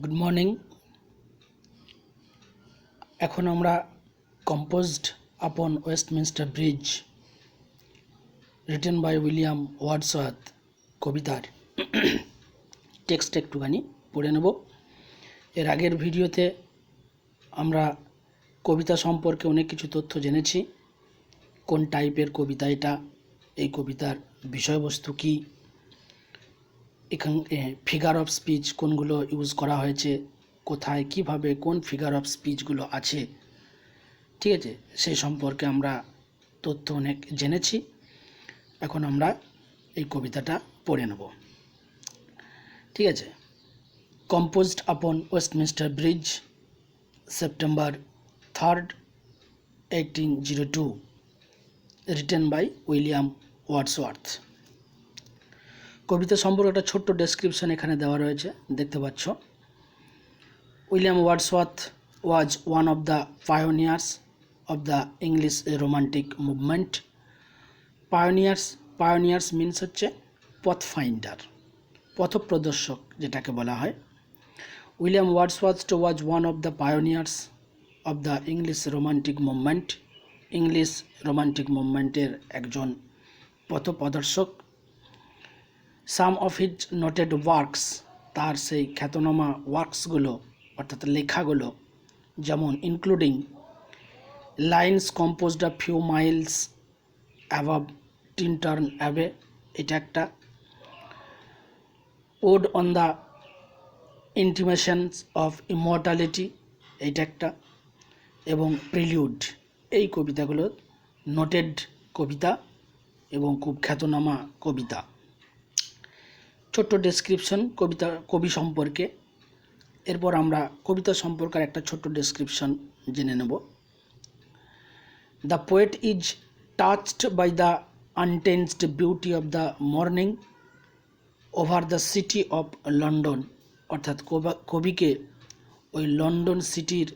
Good morning. এখন আমরা composed upon Westminster Bridge written by William Wordsworth কবিতার text একটুখানি পড়ে নেব। এর আগের ভিডিওতে আমরা কবিতা সম্পর্কে অনেক কিছু তথ্য জেনেছি। কোন টাইপের কবিতা এটা, এই কবিতার বিষয়বস্তু কী, এখানে ফিগার অফ স্পিচ কোনগুলো ইউজ করা হয়েছে, কোথায় কিভাবে কোন ফিগার অফ স্পিচগুলো আছে, ঠিক আছে, সেই সম্পর্কে আমরা তথ্য অনেক জেনেছি। এখন আমরা এই কবিতাটা পড়ে নেব, ঠিক আছে। Composed upon Westminster bridge, September 3rd, 1802, written by William Wordsworth. কবিতা সম্পর্কে একটা ছোট্ট ডেসক্রিপশন এখানে দেওয়া রয়েছে, দেখতে পাচ্ছ। William Wordsworth was one of the pioneers of the English romantic movement. Pioneers means হচ্ছে পথ ফাইন্ডার, পথপ্রদর্শক যেটাকে বলা হয়। William Wordsworth was one of the pioneers of the English romantic movement. English romantic মুভমেন্টের একজন পথপ্রদর্শক। Some of his noted works, তার সেই খ্যাতনামা ওয়ার্কসগুলো অর্থাৎ লেখাগুলো, যেমন including lines composed a few miles above Tintern Abbey, এটা একটা। Ode on the intimations of immortality, এইটা একটা, এবং প্রিলিউড। এই কবিতাগুলো নোটেড কবিতা এবং খুব খ্যাতনামা কবিতা। ছোট্ট ডেসক্রিপশন কবি সম্পর্কে। এরপর আমরা কবিতা সম্পর্কে একটা ছোট্ট ডেসক্রিপশন জেনে নেব। The poet is touched by the untensed beauty of the morning over the city of London, অর্থাৎ কবিকে ওই লন্ডন সিটির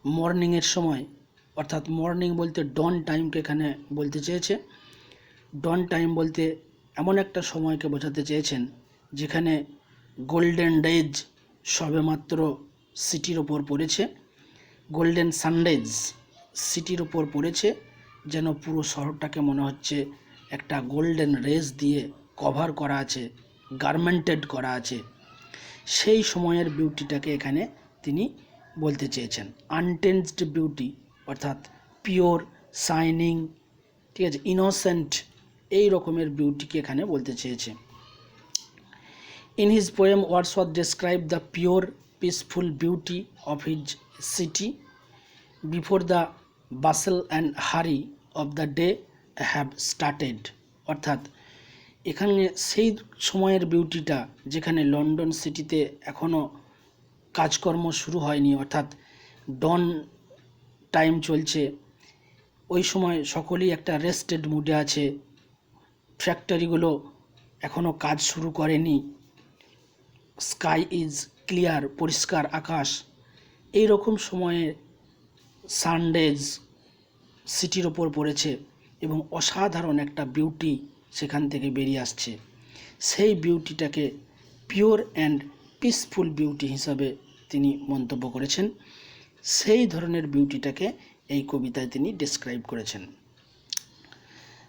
মর্নিংয়ের সময়, অর্থাৎ মর্নিং বলতে ডন টাইমকে এখানে বলতে চেয়েছে। ডন টাইম বলতে এমন একটা সময়কে বোঝাতে চেয়েছেন যেখানে গোল্ডেন ডেজ সবেমাত্র সিটির ওপর পড়েছে, গোল্ডেন সানডেজ সিটির ওপর পড়েছে, যেন পুরো শহরটাকে মনে হচ্ছে একটা গোল্ডেন রেজ দিয়ে কভার করা আছে, গার্মেন্টেড করা আছে। সেই সময়ের বিউটিটাকে এখানে তিনি বলতে চেয়েছেন। আনটেন্সড বিউটি অর্থাৎ পিওর, শাইনিং, ঠিক আছে, ইনোসেন্ট, এই রকমের বিউটিকে এখানে বলতে চেয়েছে। In his poem, Wordsworth described the pure, peaceful beauty of his city before the bustle and hurry of the day have started, অর্থাৎ এখানে সেই সময়ের বিউটিটা যেখানে লন্ডন সিটিতে এখনও কাজকর্ম শুরু হয়নি, অর্থাৎ ডন টাইম চলছে, ওই সময় সকলেই একটা রেস্টেড মুডে আছে, ফ্যাক্টরিগুলো এখনও কাজ শুরু করেনি, স্কাই ইজ ক্লিয়ার, পরিষ্কার আকাশ, এই রকম সময়ে সানডেজ সিটির ওপর পড়েছে এবং অসাধারণ একটা বিউটি সেখান থেকে বেরিয়ে আসছে। সেই বিউটিটাকে পিওর অ্যান্ড পিসফুল বিউটি হিসাবে তিনি মন্তব্য করেছেন। সেই ধরনের বিউটিটাকে এই কবিতায় তিনি ডেসক্রাইব করেছেন।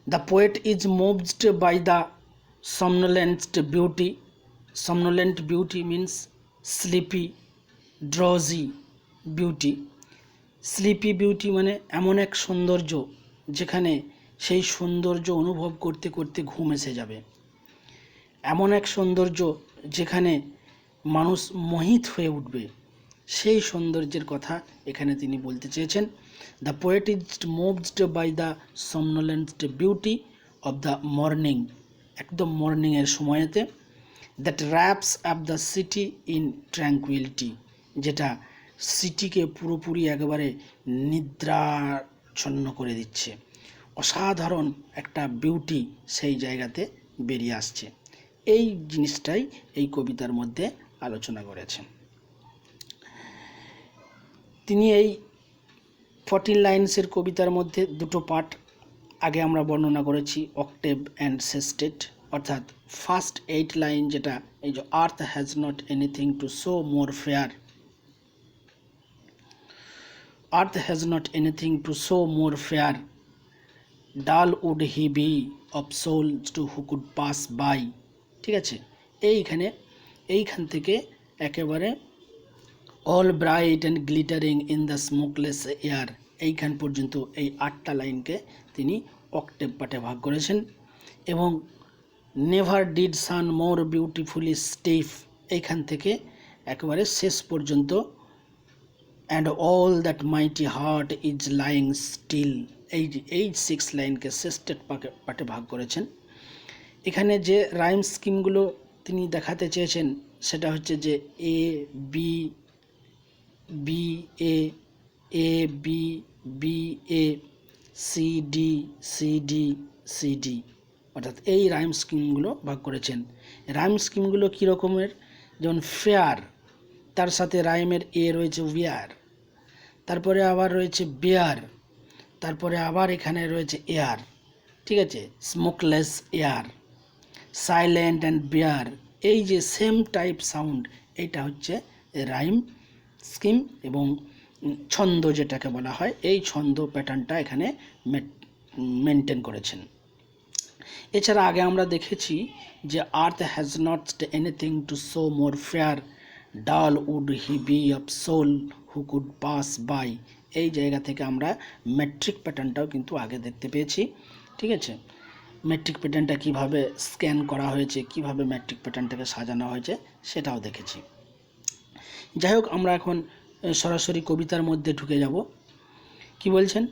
The poet is moved by the somnolent beauty. Somnolent beauty means sleepy, drowsy beauty. Sleepy beauty মানে এমন এক সৌন্দর্য যেখানে সেই সৌন্দর্য অনুভব করতে করতে ঘুম এসে যাবে, এমন এক সৌন্দর্য যেখানে মানুষ মোহিত হয়ে উঠবে, সেই সৌন্দর্যের কথা এখানে তিনি বলতে চেয়েছেন। The poet is moved by the somnolent beauty of the morning, একদম মর্নিংয়ের সময়তে। That wraps up the city in tranquillity, যেটা সিটিকে পুরোপুরি একেবারে নিদ্রাচ্ছন্ন করে দিচ্ছে। অসাধারণ একটা বিউটি সেই জায়গাতে বেরিয়ে আসছে। এই জিনিসটাই এই কবিতার মধ্যে আলোচনা করেছেন। তিনি এই 14 লাইন্সের কবিতার মধ্যে দুটো পার্ট আগে আমরা বর্ণনা করেছি, অক্টেভ অ্যান্ড সেস্টেট। অর্থাৎ ফার্স্ট 8 লাইন যেটা, এই যে earth has not anything to show more fair, earth has not anything to show more fair, dull would he be of soul to who could pass by. ঠিক আছে, এইখান থেকে একেবারে all bright and glittering in the smokeless air, এইখান পর্যন্ত এই 8টা লাইনকে তিনি অক্টেভ পার্টে ভাগ করেছেন। এবং never did sun more beautifully steep, এইখান থেকে একেবারে শেষ পর্যন্ত and all that mighty heart is lying still, এই 6 লাইনকে শেষটেড পার্টে ভাগ করেছেন। এখানে যে রাইম স্কিমগুলো তিনি দেখাতে চেয়েছেন সেটা হচ্ছে যে A B B A, A B B A, C D C D C D, অর্থাৎ এই রাইম স্কিমগুলো ভাগ করেছেন। রাইম স্কিমগুলো কী রকমের, যেমন ফেয়ার, তার সাথে রাইমের এ রয়েছে উইয়ার, তারপরে আবার রয়েছে বেয়ার, তারপরে আবার এখানে রয়েছে এয়ার। ঠিক আছে, smokeless air, silent and bare, এই যে সেম টাইপ সাউন্ড, এইটা হচ্ছে রাইম স্কিম এবং ছন্দ যেটাকে বলা হয়, এই ছন্দ প্যাটার্নটা এখানে মেনটেন করেছেন। এছাড়া আগে আমরা দেখেছি যে earth has not anything to show more fair, dull would he be of soul who could pass by, এই জায়গা থেকে আমরা মেট্রিক প্যাটার্নটাও কিন্তু আগে দেখতে পেয়েছি। ঠিক আছে, মেট্রিক প্যাটার্নটা কিভাবে স্ক্যান করা হয়েছে, কিভাবে মেট্রিক প্যাটার্নটাকে সাজানো হয়েছে সেটাও দেখেছি। যাই হোক, আমরা এখন সরাসরি কবিতার মধ্যে ঢুকে যাব। কি বলছেন,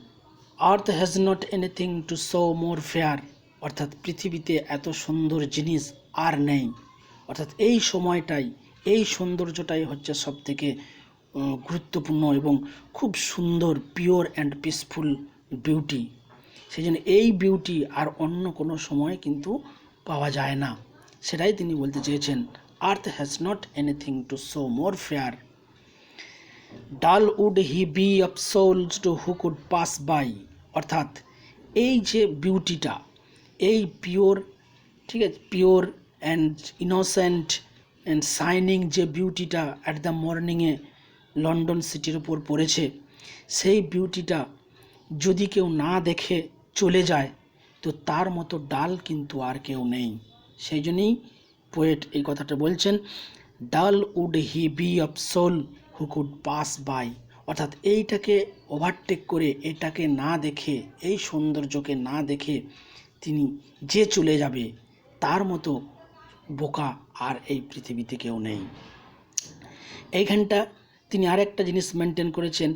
আর্থ has not anything to show more fair, অর্থাৎ পৃথিবীতে এত সুন্দর জিনিস আর নেই, অর্থাৎ এই সময়টাই, এই সৌন্দর্যটাই হচ্ছে সবথেকে গুরুত্বপূর্ণ এবং খুব সুন্দর, পিওর অ্যান্ড পিসফুল বিউটি। সেই জন্য এই বিউটি আর অন্য কোনো সময় কিন্তু পাওয়া যায় না, সেটাই তিনি বলতে চেয়েছেন। Earth has not anything to show more fair, dull would he be of souls to who could pass by, অর্থাৎ এই যে বিউটিটা, এই পিওর, ঠিক আছে, pure and innocent and shining যে বিউটিটা অ্যাট দ্য মর্নিংয়ে লন্ডন সিটির উপর পড়েছে, সেই বিউটিটা যদি কেউ না দেখে চলে যায় তো তার মতো ডাল কিন্তু আর কেউ নেই। সেই জন্যই পোয়েট এই কথাটা বলছেন, dull would he be of soul who could pass by, অর্থাৎ এইটাকে ওভারটেক করে, এটাকে না দেখে, এই সৌন্দর্যকে না দেখে তিনি যে চলে যাবে, তার মতো বোকা আর এই পৃথিবীতে কেউ নেই। এইখানটা তিনি আরেকটা জিনিস মেনটেন করেছেন,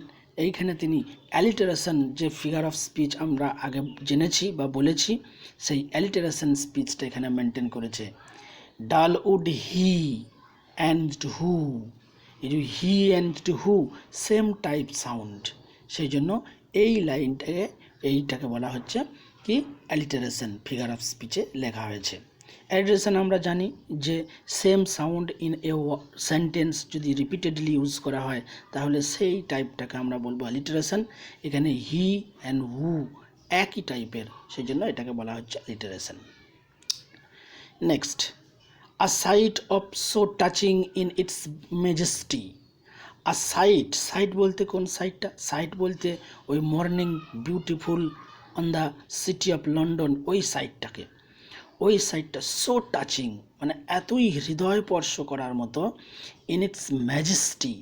এইখানে তিনি অ্যালিটারেশন যে ফিগার অফ স্পিচ আমরা আগে জেনেছি বা বলেছি, সেই অ্যালিটারেশন স্পিচটা এখানে মেনটেন করেছে। Dull would he and who, he and who same type sound, সেই জন্য এই লাইনটাকে, এইটাকে বলা হচ্ছে কি অ্যালিটারেশন ফিগার অফ স্পিচে লেখা হয়েছে। অ্যালিটারেশন আমরা জানি যে same sound in a sentence যদি রিপিটেডলি ইউজ করা হয় তাহলে সেই টাইপটাকে আমরা বলবো অ্যালিটারেশন। এখানে হি অ্যান্ড হু একই টাইপের, সেই জন্য এটাকে বলা হচ্ছে alliteration. Next, a sight of so touching in its majesty. আর সাইট বলতে কোন সাইটটা, সাইট বলতে ওই morning beautiful on the city of London, ওই সাইটটাকে, ওই সাইটটা সো টাচিং মানে এতই হৃদয়স্পর্শ করার মতো, in its majesty,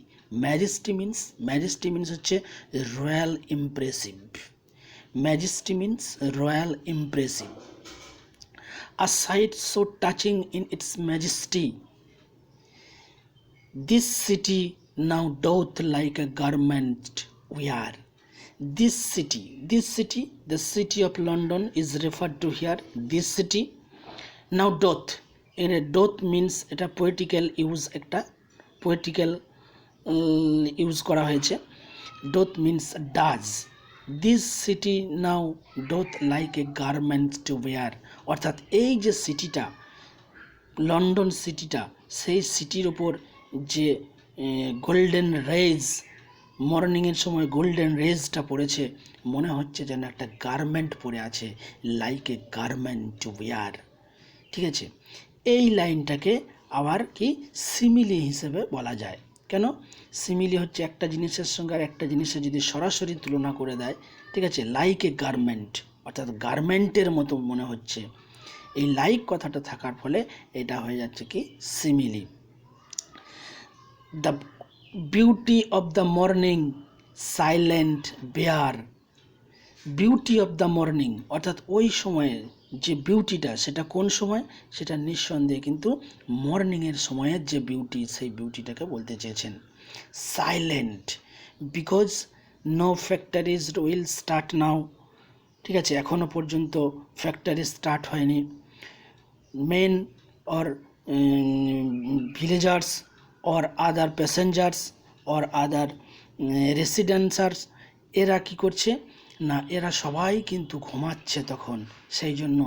majesty means হচ্ছে royal impressive, majesty means royal impressive. A sight so touching in its majesty, this city now doth like a garment wear. This city, the city of London is referred to here, this city. Now doth, in a doth means এটা poetical use, একটা poetical use করা হয়েছে। doth means does, this city now doth like a garment to wear, অর্থাৎ এই যে সিটিটা, London সিটিটা, সেই সিটির ওপর যে গোল্ডেন রেজ, মর্নিংয়ের সময় গোল্ডেন রেজটা পড়েছে, মনে হচ্ছে যেন একটা গার্মেন্ট পরে আছে, like a garment two wire, ঠিক আছে, এই লাইনটাকে আবার কি সিমিলি হিসেবে বলা যায়। কেন? সিমিলি হচ্ছে একটা জিনিসের সঙ্গে আর একটা জিনিসের যদি সরাসরি তুলনা করে দেয়, ঠিক আছে, লাইক এ গার্মেন্ট, অর্থাৎ গার্মেন্টের মতো মনে হচ্ছে, এই লাইক কথাটা থাকার ফলে এটা হয়ে যাচ্ছে কি simile. The beauty of the morning silent bare, beauty of the morning অর্থাৎ ওই সময়ের যে বিউটিটা, সেটা কোন সময়? সেটা নিঃসন্দেহে কিন্তু মর্নিংয়ের সময়ের যে বিউটি, সেই বিউটিটাকে বলতে চেয়েছেন। Silent because no factories will start now, ঠিক আছে, এখনও পর্যন্ত ফ্যাক্টরি স্টার্ট হয়নি। Men or villagers or other passengers or other residents, এরা কি করছে না, এরা সবাই কিন্তু ঘুমাচ্ছে তখন, সেই জন্য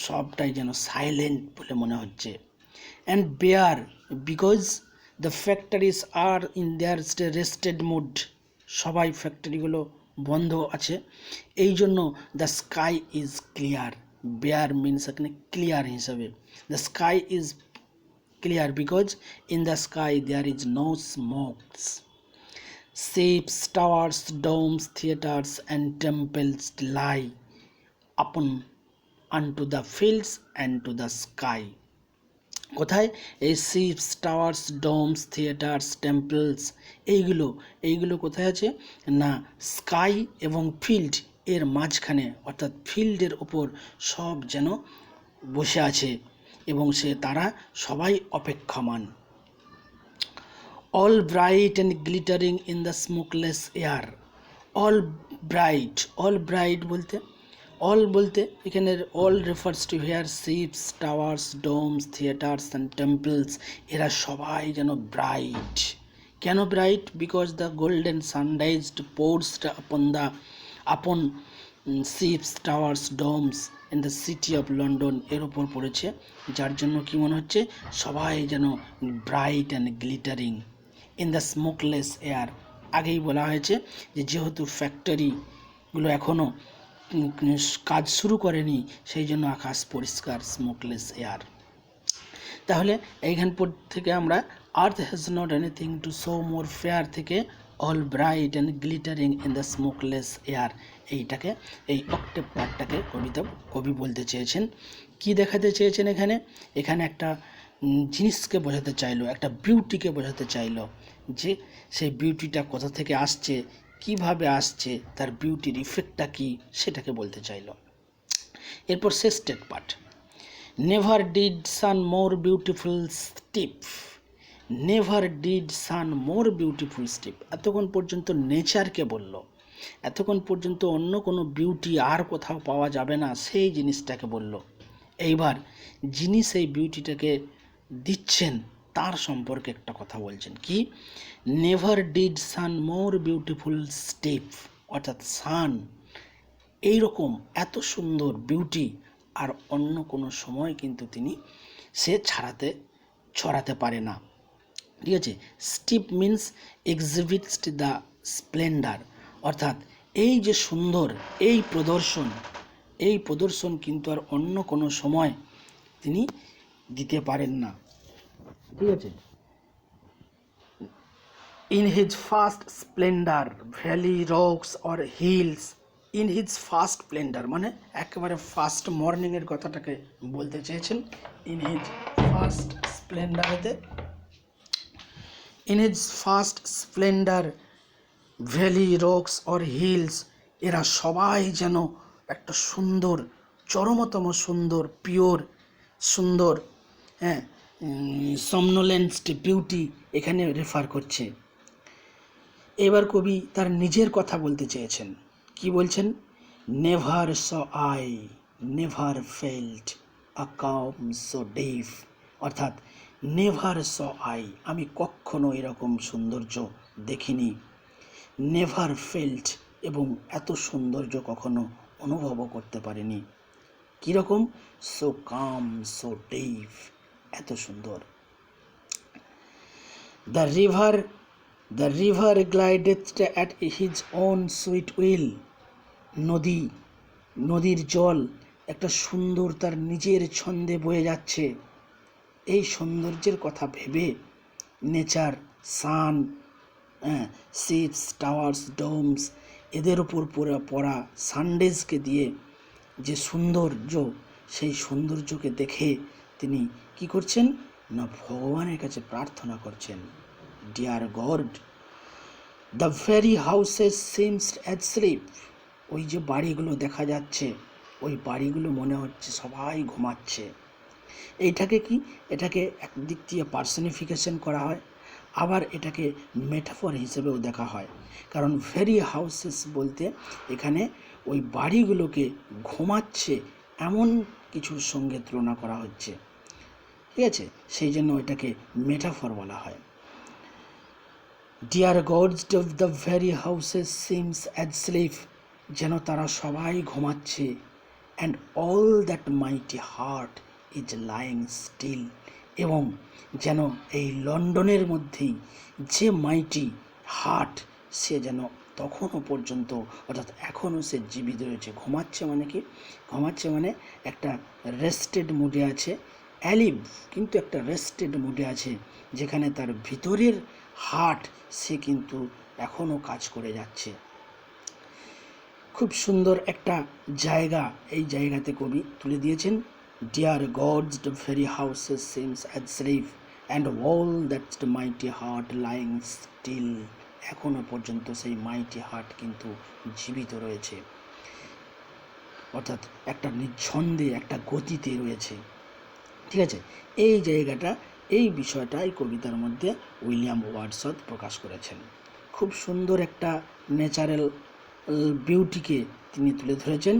সবটাই যেন সাইলেন্ট বলে মনে হচ্ছে। And bare because the factories are in their rested mood, সবাই ফ্যাক্টরিগুলো বন্ধ আছে, এই জন্য the sky is clear, bare means এখানে ক্লিয়ার হিসাবে, the sky is clear because in the sky there is no smokes, ships, towers, domes, theatres, and temples lie upon unto the fields and to the sky. কোথায়? এই ships, towers, domes, theatres, temples, এইগুলো কোথায় আছে না sky এবং field এর মাঝখানে, অর্থাৎ ফিল্ডের ওপর সব যেন বসে আছে এবং তারা সবাই অপেক্ষমান। all bright and glittering in the smokeless air, all bright বলতে এখানে all refers to here ships, towers, domes, theatres and temples, এরা সবাই যেন ব্রাইট। কেন bright? Because the golden sunrise pours upon ships, towers, domes in the city of London, এর উপর পড়েছে, যার জন্য কি মনে হচ্ছে সবাই যেন bright and glittering. In the smokeless air, আগেই বলা হয়েছে যে যেহেতু ফ্যাক্টরিগুলো এখনও কাজ শুরু করেনি, সেই জন্য আকাশ পরিষ্কার, স্মোকলেস এয়ার। তাহলে এইখান থেকে আমরা earth has not anything to show more fair থেকে all bright and glittering in the smokeless air, এইটাকে, এই অক্টেভ পার্টটাকে কবি বলতে চেয়েছেন। কি দেখাতে চেয়েছেন এখানে একটা জিনিসকে বোঝাতে চাইলো, একটা বিউটিকে বোঝাতে চাইলো, যে সেই বিউটিটা কোথা থেকে আসছে, কিভাবে আসছে, তার বিউটির ইফেক্টটা কি, সেটাকে বলতে চাইলো। এরপর শেষের part, never did sun more beautiful steep, never did sun more beautiful steep, এতক্ষণ পর্যন্ত নেচারকে বলল, এতক্ষণ পর্যন্ত অন্য কোনো বিউটি আর কোথাও পাওয়া যাবে না, সেই জিনিসটাকে বলল। এইবার যিনি সেই বিউটিটাকে দিচ্ছেন তার সম্পর্কে একটা কথা বলছেন, কি? Never did sun more beautiful step, অর্থাৎ সান এইরকম এত সুন্দর বিউটি আর অন্য কোনো সময় কিন্তু সে ছড়াতে পারে না, ঠিক আছে। Steep means exhibits the splendour, অর্থাৎ এই যে সুন্দর এই প্রদর্শন কিন্তু আর অন্য কোনো সময় তিনি দিতে পারেন না, ঠিক আছে। In his first splendour valley, rocks or hills, in his first splendour মানে একেবারে ফার্স্ট মর্নিংয়ের কথাটাকে বলতে চেয়েছেন। ইন হিজ ফার্স্ট স্প্লেন্ডারেতে, in his first splendour valley, rocks or hills, এরা সবাই যেন একটা সুন্দর, চরমতম সুন্দর, পিওর সুন্দর, হ্যাঁ, somnolent বিউটি এখানে রেফার করছে। এবার কবি তার নিজের কথা বলতে চেয়েছেন, কি বলছেন? Never saw I, never felt a calm so deep, অর্থাৎ নেভার স আই, আমি কখনো এরকম সৌন্দর্য দেখিনি, নেভার ফেল্ট, এবং এত সৌন্দর্য কখনো অনুভবও করতে পারিনি। কীরকম? সো কাম সো ডিপ, এত সুন্দর। The river glideth at his own sweet will, নদীর জল একটা সুন্দর তার নিজের ছন্দে বয়ে যাচ্ছে। এই সৌন্দর্যের কথা ভেবে নেচার, সান, শিপস, টাওয়ার্স, ডোমস, এদের উপর পড়া সানডেজকে দিয়ে যে সৌন্দর্য, সেই সৌন্দর্যকে দেখে তিনি কি করছেন না ভগবানের কাছে প্রার্থনা করছেন, dear God, the very houses seems asleep. ওই যে বাড়িগুলো দেখা যাচ্ছে, ওই বাড়িগুলো মনে হচ্ছে সবাই ঘুমাচ্ছে। এইটাকে কি, এটাকে একদিক দিয়ে পার্সনিফিকেশন করা হয়, আবার এটাকে মেটাফর হিসেবেও দেখা হয়। কারণ ভেরি হাউসেস বলতে এখানে ওই বাড়িগুলোকে ঘুমাচ্ছে এমন কিছুর সঙ্গে তুলনা করা হচ্ছে, ঠিক আছে, সেই জন্য এটাকে মেটাফর বলা হয়। Dear gods of the very houses seems asleep, যেন তারা সবাই ঘুমাচ্ছে। And all that mighty heart is lying still, এবং যেন এই লন্ডনের মধ্যেই যে মাইটি হার্ট, সে যেন তখনও পর্যন্ত, অর্থাৎ এখনও সে জীবিত রয়েছে। ঘুমাচ্ছে মানে কি, ঘুমাচ্ছে মানে একটা রেস্টেড মুডে আছে, অ্যালিভ কিন্তু একটা রেস্টেড মুডে আছে, যেখানে তার ভিতরের হার্ট সে কিন্তু এখনও কাজ করে যাচ্ছে। খুব সুন্দর একটা জায়গা এই জায়গাতে কবি তুলে দিয়েছেন। Dear gods the very houses seems asleep and all that's the mighty heart lying still, এখনও পর্যন্ত সেই মাইটি হার্ট কিন্তু জীবিত রয়েছে, অর্থাৎ একটা নিঃছন্দে একটা গতিতে রয়েছে, ঠিক আছে। এই জায়গাটা, এই বিষয়টা এই কবিতার মধ্যে উইলিয়াম ওয়ার্ডসওয়ার্থ প্রকাশ করেছেন। খুব সুন্দর একটা ন্যাচারাল বিউটিকে তিনি তুলে ধরেছেন।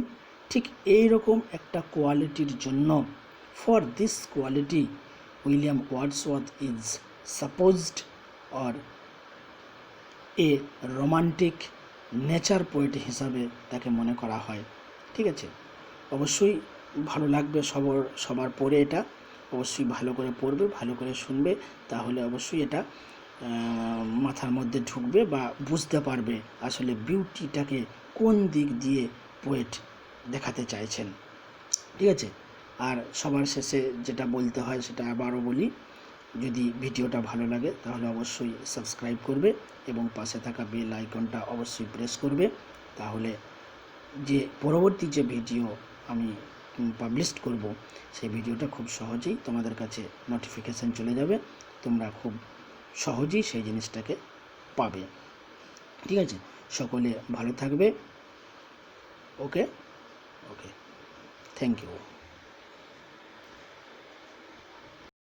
ঠিক এই রকম একটা কোয়ালিটির জন্য, for this quality William Wordsworth is supposed or a romantic nature poet হিসাবে তাকে মনে করা হয়, ঠিক আছে। অবশ্যই ভালো লাগবে সবার পড়ে, এটা অবশ্যই ভালো করে পড়বে, ভালো করে শুনবে, তাহলে অবশ্যই এটা মাথার মধ্যে ঢুকবে বা বুঝতে পারবে আসলে বিউটিটাকে কোন দিক দিয়ে পোয়েট দেখাতে চাইছেন, ঠিক আছে। আর সবার শেষে যেটা বলতে হয় সেটা আবারও বলি, যদি ভিডিওটা ভালো লাগে তাহলে অবশ্যই সাবস্ক্রাইব করবে এবং পাশে থাকা বেল আইকনটা অবশ্যই প্রেস করবে, তাহলে যে পরবর্তী যে ভিডিও আমি পাবলিশ করব সেই ভিডিওটা খুব সহজেই তোমাদের কাছে নোটিফিকেশান চলে যাবে, তোমরা খুব সহজেই সেই জিনিসটাকে পাবে, ঠিক আছে। সকলে ভালো থাকবে। ওকে, থ্যাংক ইউ।